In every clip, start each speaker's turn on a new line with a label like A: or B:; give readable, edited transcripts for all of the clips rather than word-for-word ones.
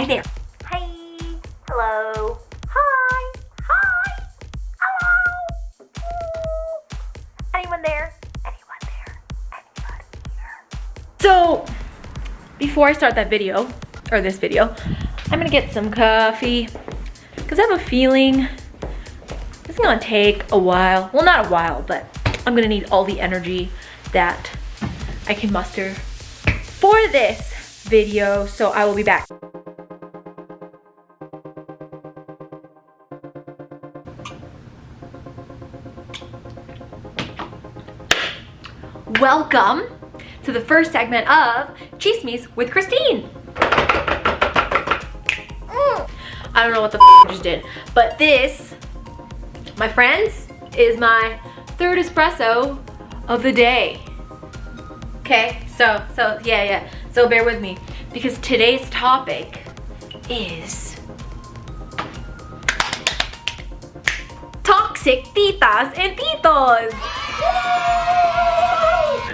A: Hi there. Hi. Hello. Hi. Hi. Hello. Ooh. Anyone there? Anyone there? Anyone here? So, before I start that video, or this video, I'm gonna get some coffee because I have a feeling it's gonna take a while. Well, not a while, but I'm gonna need all the energy that I can muster for this video, so I will be back. Welcome to the first segment of Chismis with Christine. I don't know what the I just did, but this, my friends, is my third espresso of the day. Okay, so yeah, so bear with me because today's topic is toxic titas and titos.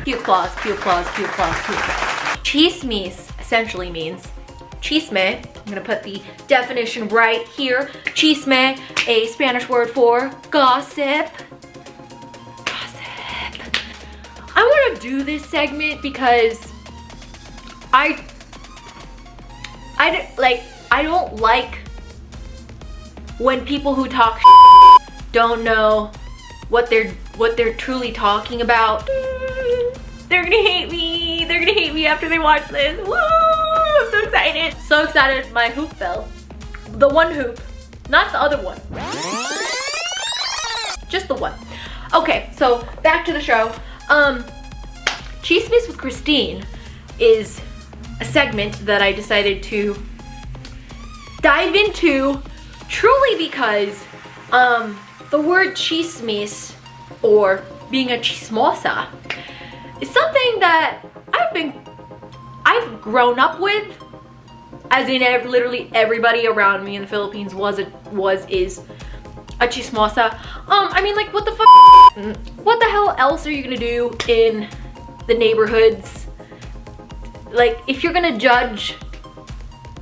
A: Cute claws, cute claws, cute claws, cute claws. Chismis essentially means chisme. I'm gonna put the definition right here. Chisme, a Spanish word for gossip. Gossip. I want to do this segment because I don't like when people who talk don't know what they're truly talking about. They're gonna hate me. They're gonna hate me after they watch this. Woo! I'm so excited. So excited my hoop fell. The one hoop, not the other one. Just the one. Okay, so back to the show. Chismis with Christine is a segment that I decided to dive into truly because the word chismis, or being a chismosa, is something that I've grown up with, as in literally everybody around me in the Philippines is a chismosa. I mean, like, what the hell else are you gonna do in the neighborhoods? Like, if you're gonna judge,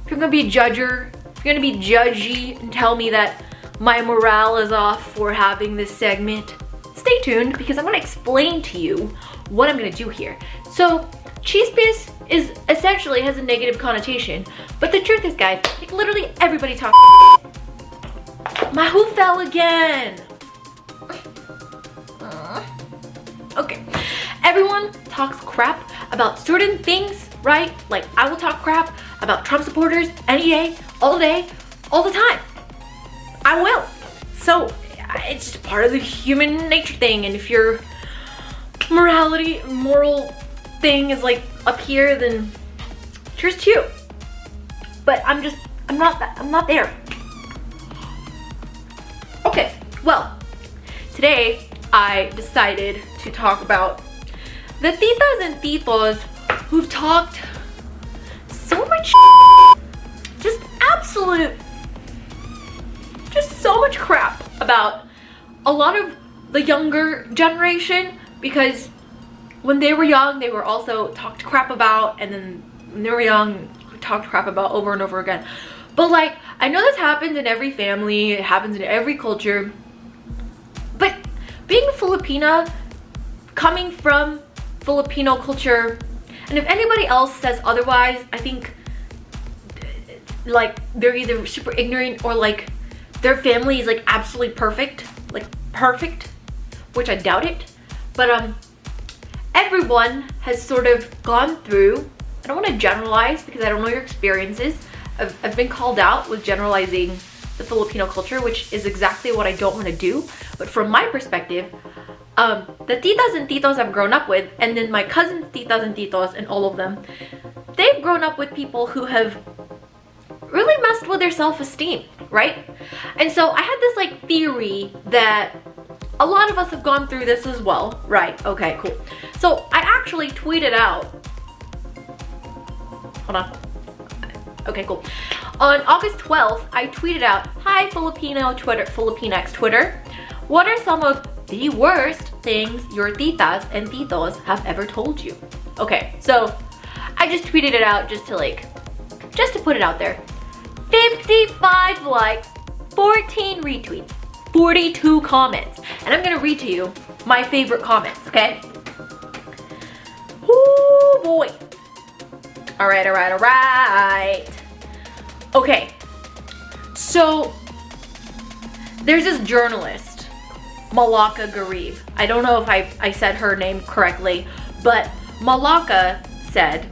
A: if you're gonna be a judger, if you're gonna be judgy and tell me that my morale is off for having this segment, stay tuned because I'm gonna explain to you what I'm gonna do here. So, chismis is essentially has a negative connotation, but the truth is, guys, like, literally everybody talks. My hoop fell again. Okay, everyone talks crap about certain things, right? Like, I will talk crap about Trump supporters any day, all the time. I will. So it's just part of the human nature thing, and if your moral thing is like up here, then cheers to you. But I'm not there. Okay, well, today I decided to talk about the titas and titos who've talked so much just so much crap about a lot of the younger generation, because when they were young, they were also talked crap about, and then when they were young, talked crap about over and over again. But like, I know this happens in every family, it happens in every culture, but being a Filipina, coming from Filipino culture, and if anybody else says otherwise, I think like they're either super ignorant or like their family is like absolutely perfect, which I doubt it. But everyone has sort of gone through, I don't want to generalize because I don't know your experiences. I've been called out with generalizing the Filipino culture, which is exactly what I don't want to do. But from my perspective, the titas and titos I've grown up with, and then my cousins, titas and titos, and all of them, they've grown up with people who have really messed with their self-esteem, right? And so I had this like theory that a lot of us have gone through this as well, right? Okay, cool. So I actually tweeted out, hold on. Okay, cool. On August 12th, I tweeted out, "Hi Filipinx Twitter. What are some of the worst things your titas and titos have ever told you?" Okay, so I just tweeted it out just to put it out there. 55 likes, 14 retweets, 42 comments. And I'm gonna read to you my favorite comments, okay? Oh boy. All right. Okay, so there's this journalist, Malaka Garib. I don't know if I said her name correctly, but Malaka said,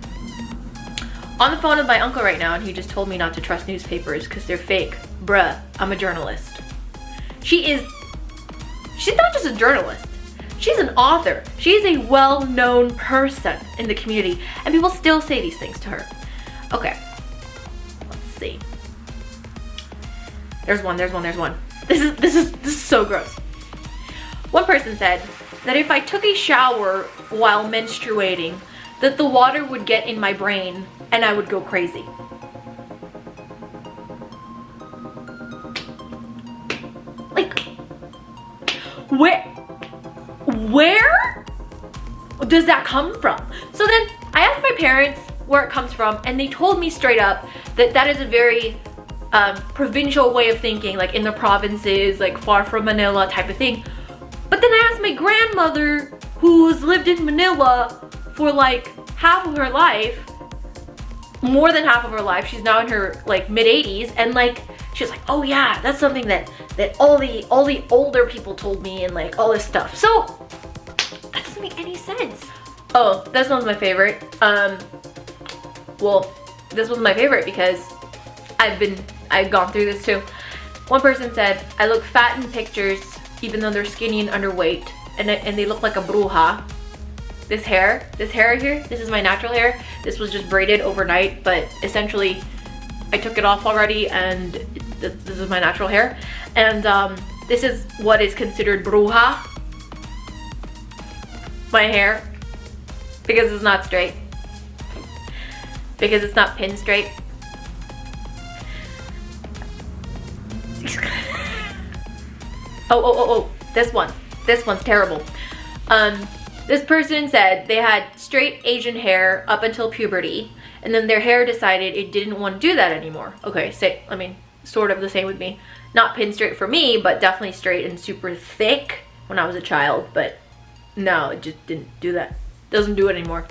A: on the phone with my uncle right now, and he just told me not to trust newspapers because they're fake. Bruh, I'm a journalist. She's not just a journalist. She's an author. She's a well-known person in the community, and people still say these things to her. Okay, let's see. There's one. This is so gross. One person said that if I took a shower while menstruating, that the water would get in my brain and I would go crazy. Like, where does that come from? So then I asked my parents where it comes from, and they told me straight up that that is a very provincial way of thinking, like in the provinces, like far from Manila type of thing. But then I asked my grandmother, who's lived in Manila for like half of her life, more than half of her life. She's now in her like mid-80s, and like she was like, oh yeah, that's something that all the older people told me, and like all this stuff. So that doesn't make any sense. Oh, this one's my favorite. Well, this was my favorite because I've gone through this too. One person said, I look fat in pictures even though they're skinny and underweight, and they look like a bruja. This hair here, this is my natural hair. This was just braided overnight, but essentially I took it off already, and this is my natural hair. And this is what is considered bruja, my hair, because it's not straight, because it's not pin straight. Oh, this one's terrible. This person said they had straight Asian hair up until puberty, and then their hair decided it didn't want to do that anymore. Okay, sort of the same with me. Not pin straight for me, but definitely straight and super thick when I was a child, but no, it just didn't do that. Doesn't do it anymore.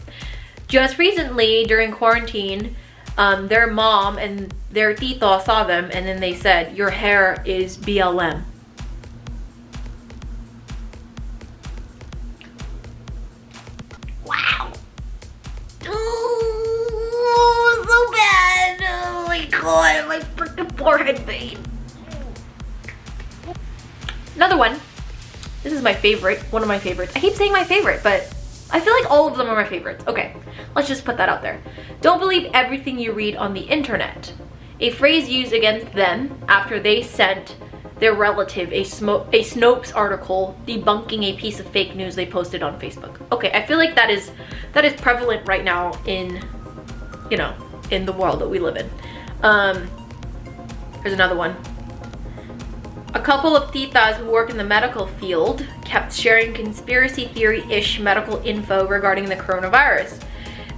A: Just recently, during quarantine, their mom and their tito saw them, and then they said, your hair is BLM. Wow. Oh, so bad. Oh my god, my freaking forehead vein. Another one. This is my favorite, one of my favorites. I keep saying my favorite, but I feel like all of them are my favorites. Okay, let's just put that out there. Don't believe everything you read on the internet. A phrase used against them after they sent their relative a Snopes article debunking a piece of fake news they posted on Facebook. Okay, I feel like that is prevalent right now in, you know, in the world that we live in. Here's another one. A couple of titas who work in the medical field kept sharing conspiracy theory-ish medical info regarding the coronavirus.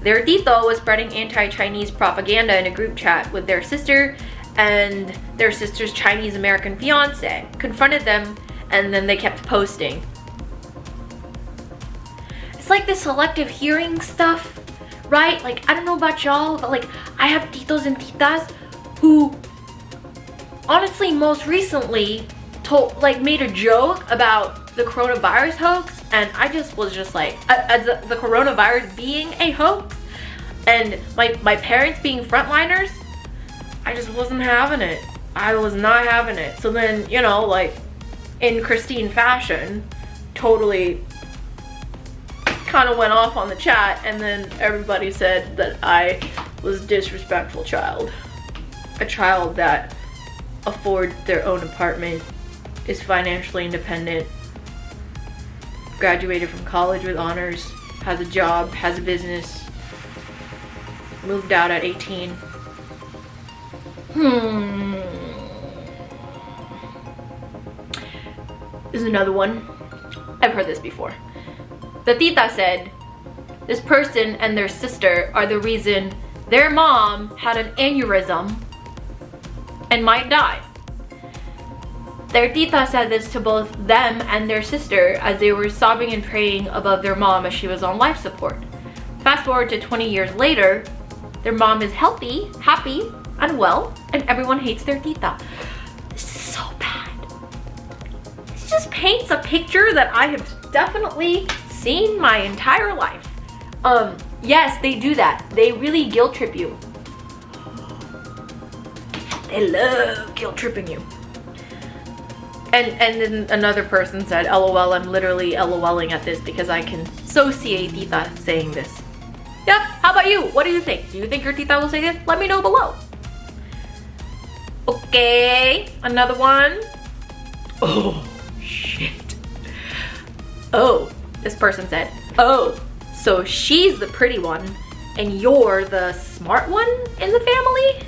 A: Their tito was spreading anti-Chinese propaganda in a group chat with their sister and their sister's Chinese-American fiance. Confronted them, and then they kept posting. It's like the selective hearing stuff, right? Like, I don't know about y'all, but like, I have titos and titas who honestly most recently made a joke about the coronavirus hoax, and I just was just like, the coronavirus being a hoax and my parents being frontliners, I just wasn't having it. I was not having it. So then, you know, like in Christine fashion, totally kind of went off on the chat, and then everybody said that I was a disrespectful child. A child that affords their own apartment, is financially independent, graduated from college with honors, has a job, has a business, moved out at 18. This is another one. I've heard this before. The tita said, this person and their sister are the reason their mom had an aneurysm and might die. Their tita said this to both them and their sister as they were sobbing and praying above their mom as she was on life support. Fast forward to 20 years later, their mom is healthy, happy, and well, and everyone hates their tita. This is so bad. This just paints a picture that I have definitely seen my entire life. Yes, they do that. They really guilt trip you. They love guilt tripping you. And then another person said, LOL, I'm literally LOLing at this because I can so see a tita saying this. Yep, how about you? What do you think? Do you think your tita will say this? Let me know below. Okay, another one. Oh, shit. Oh, this person said, oh, so she's the pretty one and you're the smart one in the family?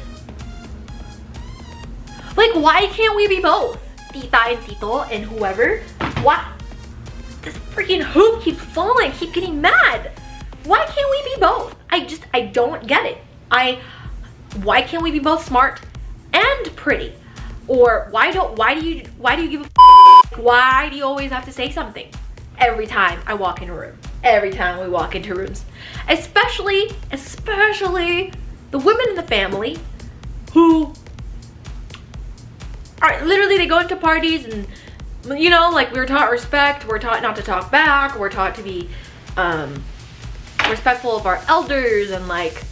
A: Like, why can't we be both? Tita and Tito and whoever? What? This freaking hoop keeps falling. I keep getting mad. Why can't we be both? I don't get it. Why can't we be both smart and pretty? Or why do you give a f? Why do you always have to say something every time I walk in a room? Every time we walk into rooms. Especially the women in the family who are literally, they go into parties and, you know, like, we're taught respect, we're taught not to talk back, we're taught to be respectful of our elders and like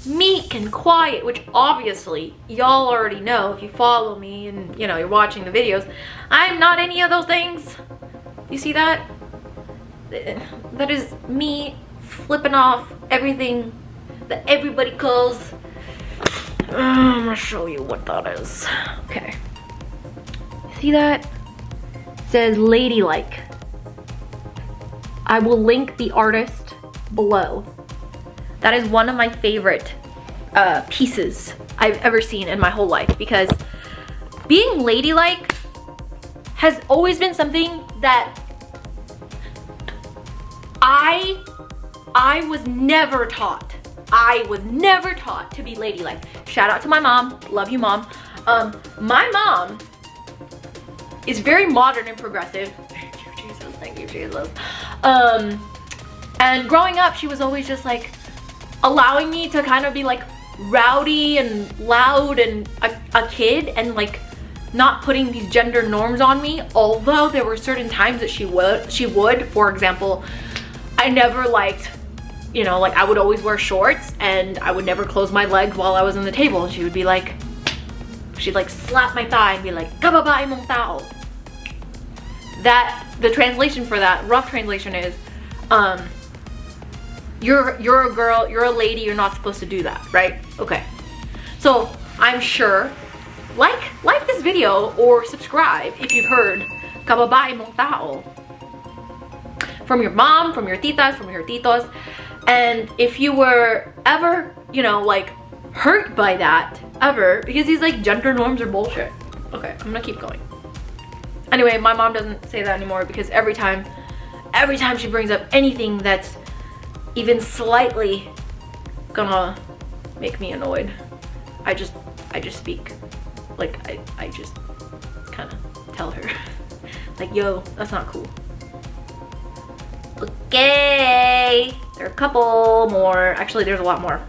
A: meek and quiet, which obviously y'all already know if you follow me and, you know, you're watching the videos. I'm not any of those things. You see that? That is me flipping off everything that everybody calls. I'm gonna show you what that is. Okay. See that? It says Ladylike. I will link the artist below. That is one of my favorite pieces I've ever seen in my whole life, because being ladylike has always been something that I was never taught. I was never taught to be ladylike. Shout out to my mom. Love you, mom. My mom is very modern and progressive. Thank you, Jesus. Thank you, Jesus. And growing up, she was always just like allowing me to kind of be like rowdy and loud and a kid, and like not putting these gender norms on me. Although there were certain times that she would. For example, I never liked, you know, like I would always wear shorts and I would never close my legs while I was on the table. And she would be like, she'd like slap my thigh and be like, "Kababae mong tao." That, the translation for that, rough translation is, you're a girl, you're a lady, you're not supposed to do that, right? Okay. So I'm sure, like this video or subscribe if you've heard "Kababae mong tao" from your mom, from your titas, from your titos. And if you were ever, you know, like hurt by that ever, because these like gender norms are bullshit. Okay, I'm gonna keep going. Anyway, my mom doesn't say that anymore, because every time she brings up anything that's even slightly gonna make me annoyed, I just speak. Like I just kind of tell her like, yo, that's not cool. Okay, there are a couple more. Actually, there's a lot more.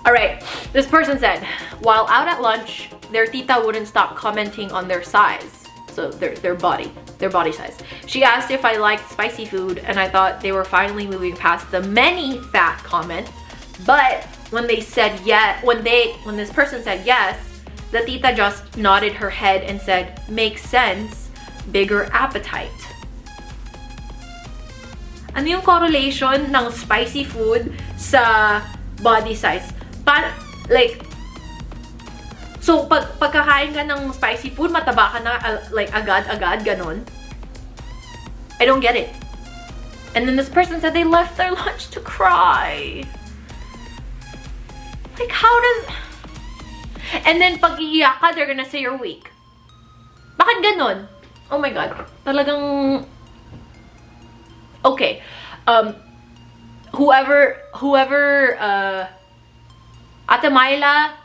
A: All right, this person said, while out at lunch, their tita wouldn't stop commenting on their size. So their body size. She asked if I liked spicy food, and I thought they were finally moving past the many fat comments. But when they said yes, when this person said yes, the tita just nodded her head and said, "Makes sense, bigger appetite." Ano yung correlation ng spicy food sa body size? Like, so pagkakain ka ng spicy food, mataba ka na like agad-agad, ganon? I don't get it. And then this person said they left their lunch to cry. Like, how does... And then pag iiyak ka, they're gonna say you're weak. Bakit ganon? Oh my god. Talagang... Okay. Whoever Ate Myla,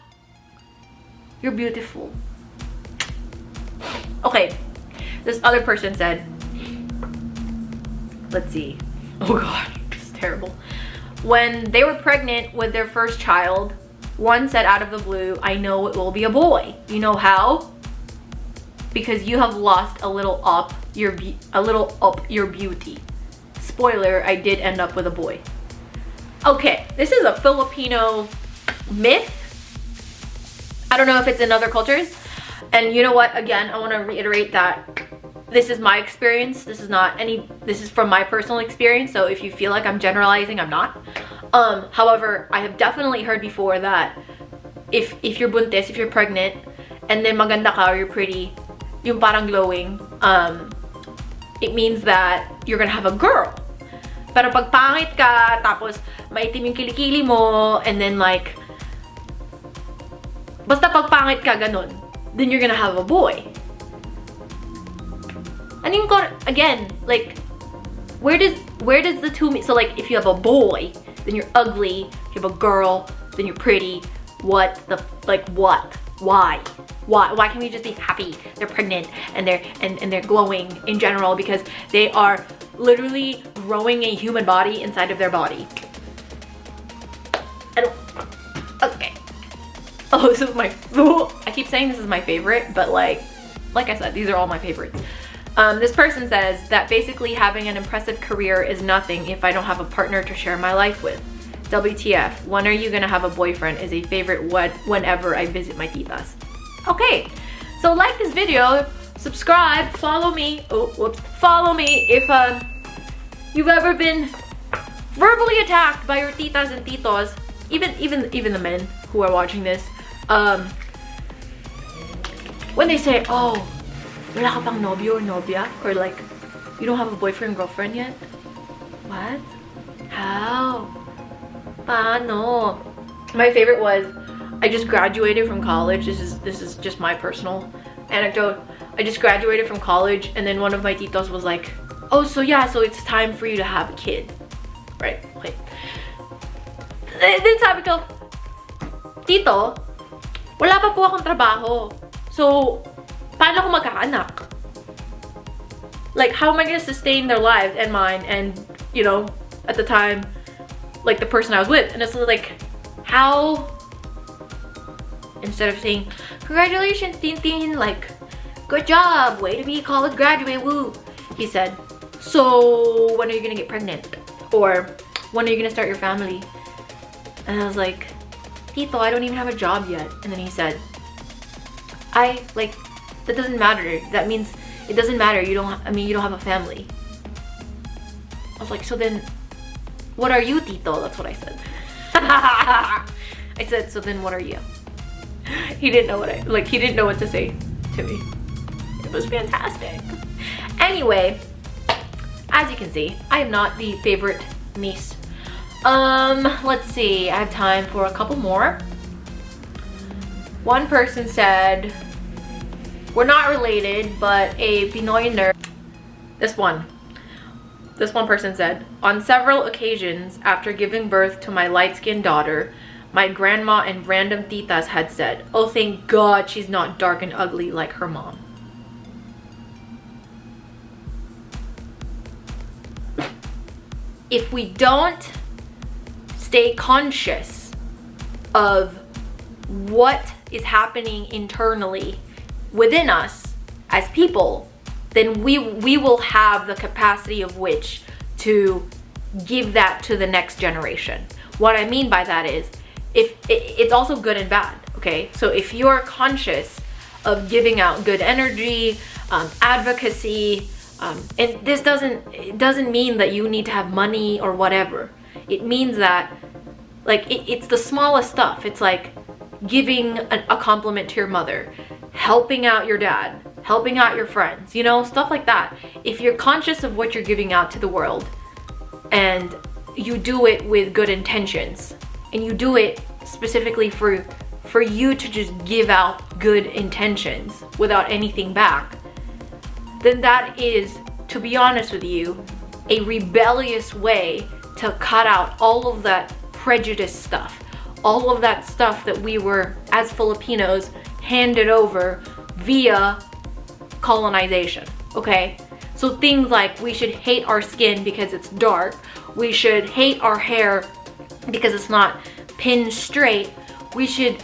A: You're beautiful. Okay, this other person said, let's see. Oh god, this is terrible. When they were pregnant with their first child, one said out of the blue, I know it will be a boy. You know how? Because you have lost a little up your beauty. Spoiler, I did end up with a boy. Okay, this is a Filipino myth. I don't know if it's in other cultures. And you know what? Again, I want to reiterate that this is my experience. This is from my personal experience. So if you feel like I'm generalizing, I'm not. However, I have definitely heard before that if you're buntis, if you're pregnant, and then maganda ka or you're pretty, yung parang glowing, it means that you're gonna have a girl. Pero pag pangit ka, tapos maitim yung kilikili mo, and then like, basta pag pangit ka ganun, then you're gonna have a boy. And you go again, like, where does the two meet? So like, if you have a boy, then you're ugly. If you have a girl, then you're pretty. What the, like, what? Why? Why can't we just be happy they're pregnant and they're glowing in general, because they are literally growing a human body inside of their body. Okay. Oh, this is I keep saying this is my favorite, but like I said, these are all my favorites. This person says that basically having an impressive career is nothing if I don't have a partner to share my life with. WTF, when are you gonna have a boyfriend is a favorite whenever I visit my titas. Okay, so like this video, subscribe, follow me. Oh, whoops. Follow me if you've ever been verbally attacked by your titas and titos, even the men who are watching this. When they say, oh, wala ka pang nobyo or nobya, or like, you don't have a boyfriend, girlfriend yet? What? How? Paano? My favorite was, I just graduated from college. This is just my personal anecdote. I just graduated from college, and then one of my titos was like, oh, so yeah, so it's time for you to have a kid. Right? Okay. Then sabi ko, Tito, wala pa po akong trabaho. So, paano ko magkaanak? Like, how am I gonna sustain their lives and mine? And, you know, at the time, like the person I was with. And it's like, how? Instead of saying, congratulations, Tintin, like, good job, way to be a college graduate, woo. He said, so when are you gonna get pregnant? Or when are you gonna start your family? And I was like, Tito, I don't even have a job yet. And then he said, that doesn't matter. That means it doesn't matter. You don't have a family. I was like, so then what are you, Tito? That's what I said. I said, so then what are you? He didn't know he didn't know what to say to me. It was fantastic. Anyway, as you can see, I am not the favorite niece. Let's see, I have time for a couple more. One person said, we're not related, but a Pinoy nerd. This one person said, on several occasions after giving birth to my light-skinned daughter, my grandma and random titas had said, oh, thank God she's not dark and ugly like her mom. If we don't stay conscious of what is happening internally within us as people, then we will have the capacity of which to give that to the next generation. What I mean by that is, if it's also good and bad, okay? So if you're conscious of giving out good energy, advocacy, and this doesn't mean that you need to have money or whatever. It means that, like, it's the smallest stuff. It's like giving a compliment to your mother, helping out your dad, helping out your friends, you know, stuff like that. If you're conscious of what you're giving out to the world, and you do it with good intentions, and you do it specifically for you to just give out good intentions without anything back, then that is, to be honest with you, a rebellious way to cut out all of that prejudice stuff, all of that stuff that we were, as Filipinos, handed over via colonization, okay? So things like we should hate our skin because it's dark, we should hate our hair because it's not pinned straight, we should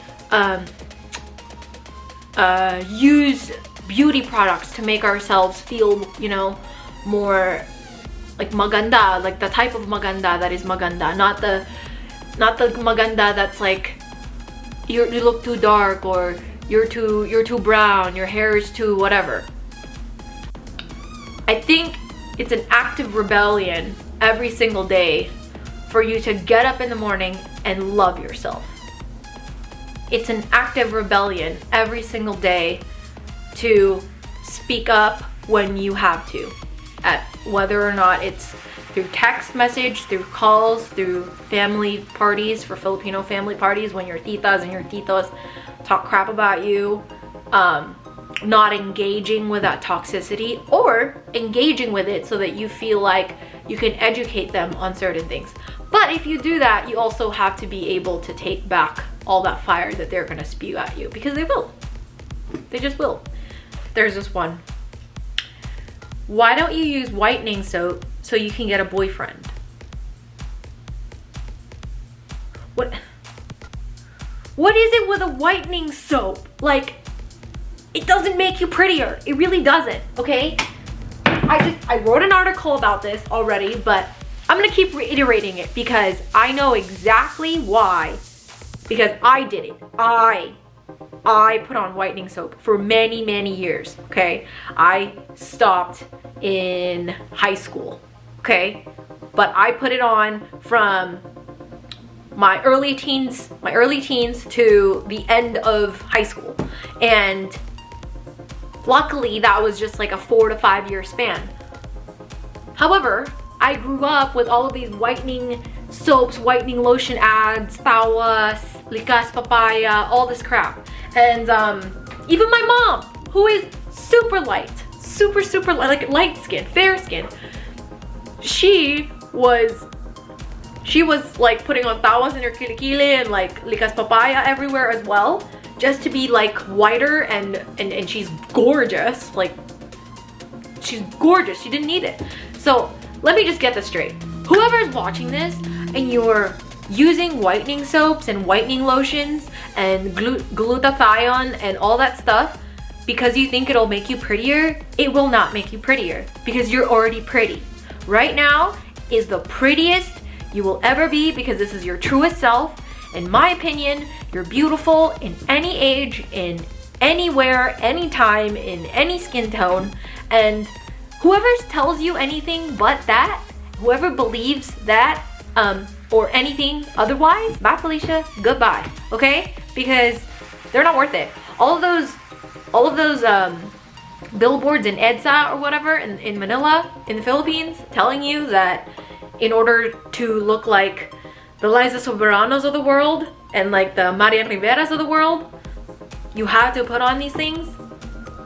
A: use beauty products to make ourselves feel, you know, more like maganda, like the type of maganda that is maganda, not the maganda that's like you look too dark, or you're too brown, your hair is too whatever. I think it's an active rebellion every single day for you to get up in the morning and love yourself. It's an active rebellion every single day to speak up when you have to, at whether or not it's through text message, through calls, through family parties, for Filipino family parties, when your titas and your titos talk crap about you, not engaging with that toxicity, or engaging with it so that you feel like you can educate them on certain things. But if you do that, you also have to be able to take back all that fire that they're gonna spew at you, because they will. They just will. There's this one. Why don't you use whitening soap so you can get a boyfriend? What is it with a whitening soap? Like, it doesn't make you prettier. It really doesn't, okay? I wrote an article about this already, but I'm gonna keep reiterating it because I know exactly why. Because I did it. I put on whitening soap for many, many years, okay? I stopped in high school, okay? But I put it on from my early teens to the end of high school. And luckily that was just like a 4 to 5 year span. However, I grew up with all of these whitening soaps, whitening lotion ads, tawas, likas papaya, all this crap. And even my mom, who is super light, super light, like light skin, fair skin, she was like putting on tawas in her kilikili and like likas papaya everywhere as well, just to be like whiter, and she's gorgeous. Like, she's gorgeous. She didn't need it. So let me just get this straight. Whoever's watching this and you're using whitening soaps and whitening lotions and glutathione and all that stuff because you think it'll make you prettier, it will not make you prettier, because you're already pretty. Right now is the prettiest you will ever be, because this is your truest self. In my opinion, you're beautiful in any age, in anywhere, anytime, in any skin tone. And whoever tells you anything but that, whoever believes that, or anything otherwise, bye Felicia, goodbye, okay? Because they're not worth it. All of those billboards in EDSA or whatever in Manila, in the Philippines, telling you that in order to look like the Liza Soberanos of the world and like the Marian Riveras of the world, you have to put on these things.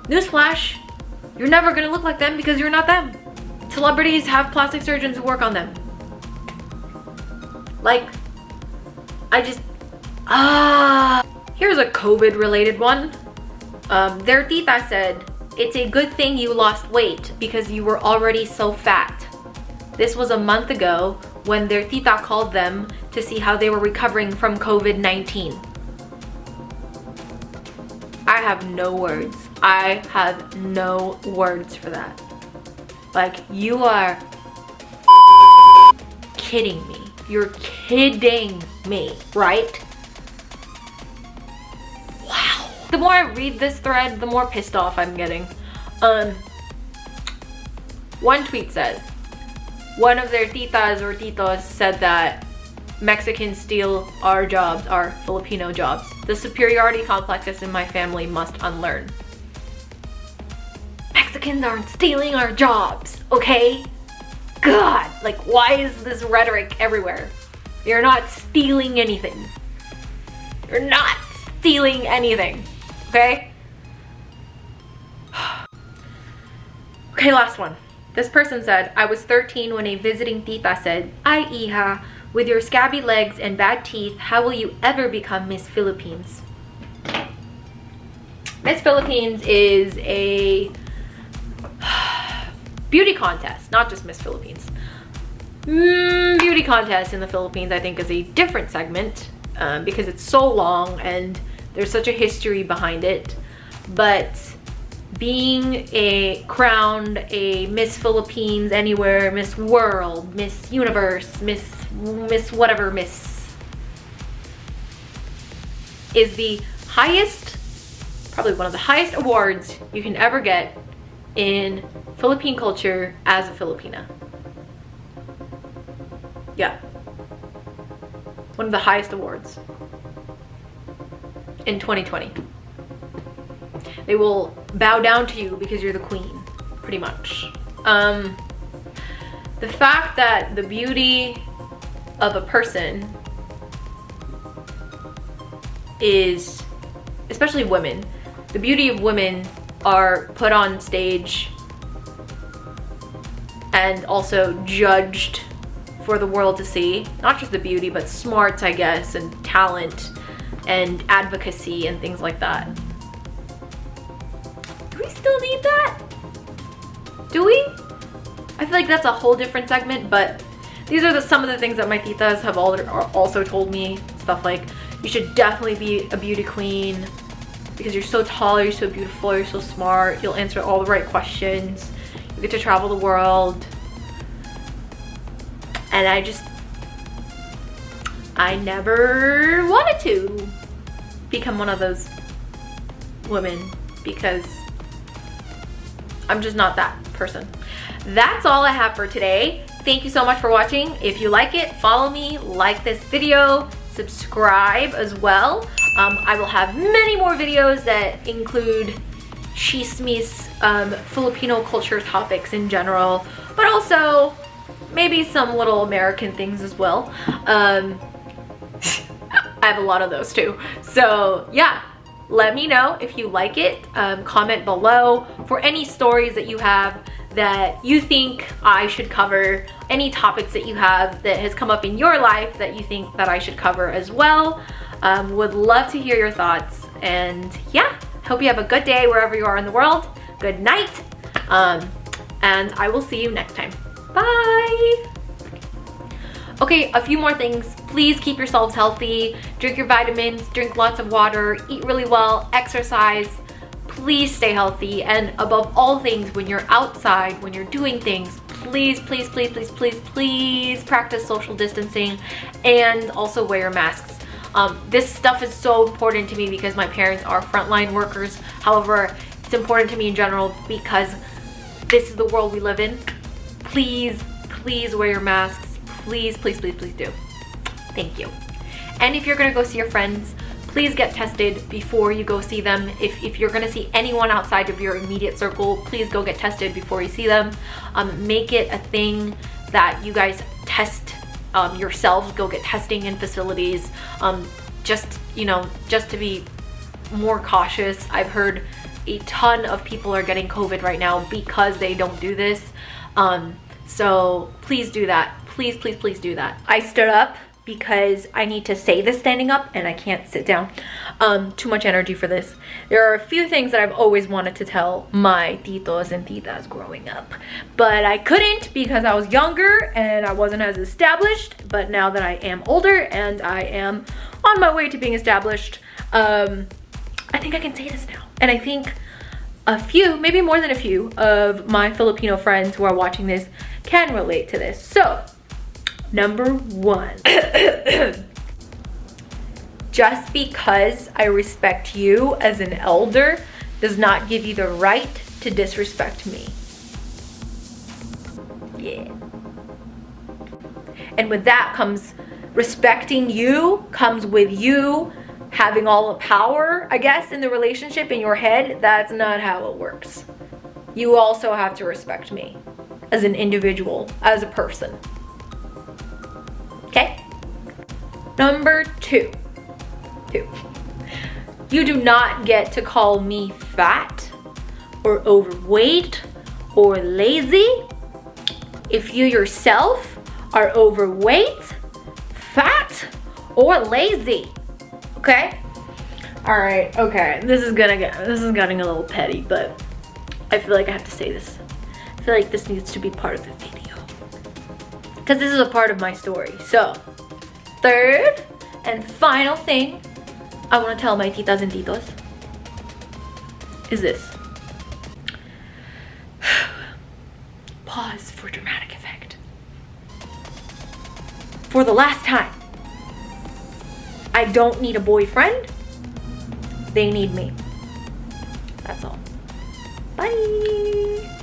A: Newsflash, you're never gonna look like them because you're not them. Celebrities have plastic surgeons who work on them. Like, here's a COVID related one. Their tita said, it's a good thing you lost weight because you were already so fat. This was a month ago when their tita called them to see how they were recovering from COVID-19. I have no words. I have no words for that. Like, you are kidding me. You're kidding me, right? Wow. The more I read this thread, the more pissed off I'm getting. One tweet says, one of their titas or titos said that Mexicans steal our jobs, our Filipino jobs. The superiority complexes in my family must unlearn. Mexicans aren't stealing our jobs, okay? God, like, why is this rhetoric everywhere? You're not stealing anything. You're not stealing anything, okay? Okay, last one. This person said, I was 13 when a visiting tita said, Ay, hija, with your scabby legs and bad teeth, how will you ever become Miss Philippines? Miss Philippines is a beauty contest, not just Miss Philippines. Beauty contest in the Philippines, I think, is a different segment because it's so long and there's such a history behind it. But being crowned a Miss Philippines anywhere, Miss World, Miss Universe, Miss whatever Miss, is the highest, probably one of the highest awards you can ever get in Philippine culture as a Filipina. Yeah. One of the highest awards in 2020. They will bow down to you because you're the queen, pretty much. The fact that the beauty of a person is, especially women, the beauty of women are put on stage and also judged for the world to see. Not just the beauty, but smarts, I guess, and talent and advocacy and things like that. Do we still need that? Do we? I feel like that's a whole different segment, but these are some of the things that my titas have also told me. Stuff like, you should definitely be a beauty queen because you're so tall, you're so beautiful, you're so smart, you'll answer all the right questions, you get to travel the world. And I never wanted to become one of those women because I'm just not that person. That's all I have for today. Thank you so much for watching. If you like it, follow me, like this video, subscribe as well. I will have many more videos that include Chismis, Filipino culture topics in general, but also maybe some little American things as well. I have a lot of those too. So yeah, let me know if you like it. Comment below for any stories that you have that you think I should cover, any topics that you have that has come up in your life that you think that I should cover as well. Would love to hear your thoughts. And yeah, hope you have a good day wherever you are in the world. Good night. And I will see you next time. Bye. Okay, a few more things. Please keep yourselves healthy. Drink your vitamins, drink lots of water, eat really well, exercise. Please stay healthy. And above all things, when you're outside, when you're doing things, please, please, please, please, please, please practice social distancing and also wear your masks. This stuff is so important to me because my parents are frontline workers. However, it's important to me in general because this is the world we live in. Please, please wear your masks. Please, please, please, please do. Thank you. And if you're gonna go see your friends, please get tested before you go see them. If you're gonna see anyone outside of your immediate circle, please go get tested before you see them. Make it a thing that you guys test yourselves, go get testing in facilities, just to be more cautious. I've heard a ton of people are getting COVID right now because they don't do this. So please do that. Please, please, please do that. I stood up because I need to say this standing up and I can't sit down. Too much energy for this. There are a few things that I've always wanted to tell my titos and titas growing up, but I couldn't because I was younger and I wasn't as established. But now that I am older and I am on my way to being established, I think I can say this now. And I think a few, maybe more than a few, of my Filipino friends who are watching this can relate to this. So, number one. Just because I respect you as an elder does not give you the right to disrespect me. Yeah. And with that comes respecting you, comes with you having all the power, I guess, in the relationship in your head. That's not how it works. You also have to respect me as an individual, as a person. Okay? Number two. You do not get to call me fat or overweight or lazy if you yourself are overweight, fat, or lazy. Okay? All right, okay. This is getting a little petty, but I feel like I have to say this. I feel like this needs to be part of the video because this is a part of my story. So, third and final thing I want to tell my titas and titos is this. Pause for dramatic effect. For the last time, I don't need a boyfriend. They need me. That's all. Bye.